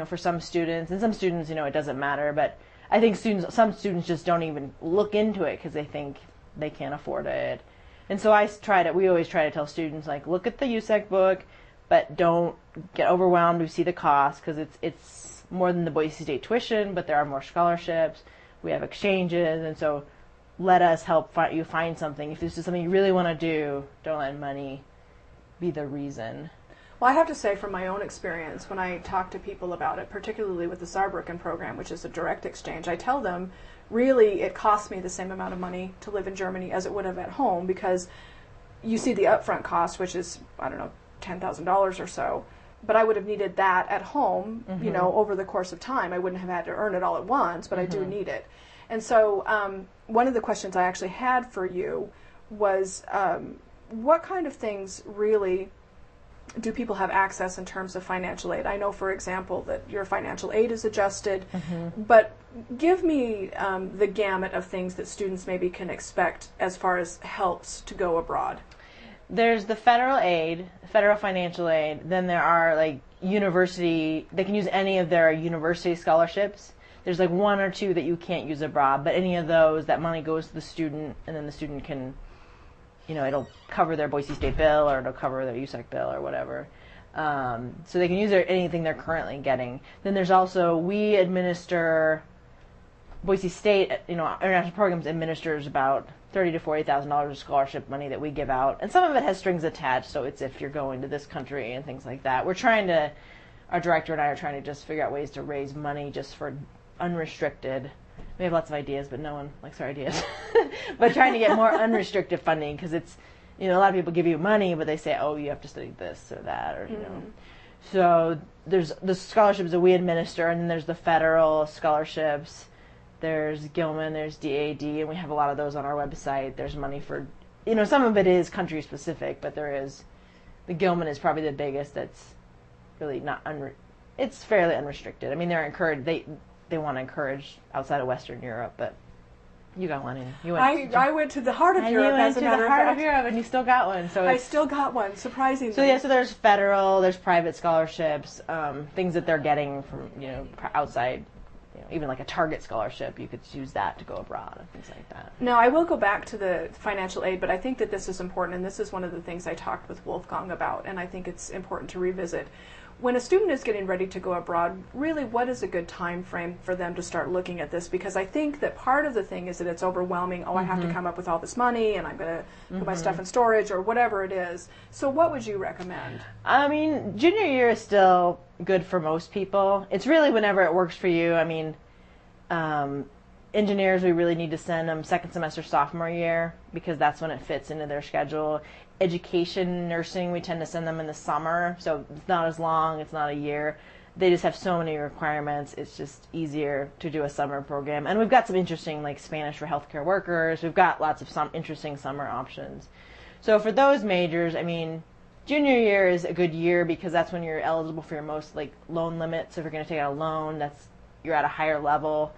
for some students, and some students, it doesn't matter, but I think some students just don't even look into it because they think they can't afford it. And so we always try to tell students, like, look at the USEC book, but don't get overwhelmed. We see the cost because it's more than the Boise State tuition, but there are more scholarships. We have exchanges, and so let us help you find something. If this is something you really want to do, don't let money be the reason. Well, I have to say, from my own experience, when I talk to people about it, particularly with the Saarbrücken program, which is a direct exchange, I tell them, really, it costs me the same amount of money to live in Germany as it would have at home, because you see the upfront cost, which is, I don't know, $10,000 or so, but I would have needed that at home, over the course of time. I wouldn't have had to earn it all at once, but I do need it. And so one of the questions I actually had for you was, what kind of things really do people have access in terms of financial aid? I know, for example, that your financial aid is adjusted, but give me the gamut of things that students maybe can expect as far as helps to go abroad. There's the federal aid, federal financial aid. Then there are they can use any of their university scholarships. There's like one or two that you can't use abroad, but any of those, that money goes to the student, and then the student can, it'll cover their Boise State bill, or it'll cover their USEC bill, or whatever. So they can use anything they're currently getting. Then there's also, we administer, Boise State, international programs administers about $30,000 to $40,000 of scholarship money that we give out. And some of it has strings attached, so it's if you're going to this country and things like that. Our director and I are trying to just figure out ways to raise money just for unrestricted. We have lots of ideas, but no one likes our ideas. But trying to get more unrestricted funding, because it's, a lot of people give you money, but they say, oh, you have to study this or that, or, So there's the scholarships that we administer, and then there's the federal scholarships. There's Gilman, there's DAD, and we have a lot of those on our website. There's money for, some of it is country specific, but the Gilman is probably the biggest that's really not, it's fairly unrestricted. I mean, they're encouraged, they want to encourage outside of Western Europe, but you got one in. I went to the heart of Europe, as a matter of fact. Of Europe, and you still got one. So I still got one, surprisingly. So there's federal, there's private scholarships, things that they're getting from outside. Even like a Target scholarship, you could use that to go abroad and things like that. No, I will go back to the financial aid, but I think that this is important, and this is one of the things I talked with Wolfgang about, and I think it's important to revisit. When a student is getting ready to go abroad, really, what is a good time frame for them to start looking at this? Because I think that part of the thing is that it's overwhelming. Oh, I have to come up with all this money, and I'm going to put my stuff in storage, or whatever it is. So what would you recommend? I mean, junior year is still good for most people. It's really whenever it works for you. I mean, engineers, we really need to send them second semester sophomore year, because that's when it fits into their schedule. Education, nursing, we tend to send them in the summer, so it's not as long, it's not a year. They just have so many requirements, it's just easier to do a summer program. And we've got some interesting, like Spanish for healthcare workers, we've got lots of some interesting summer options. So for those majors, I mean, junior year is a good year because that's when you're eligible for your most loan limits. So if you're going to take out a loan, you're at a higher level.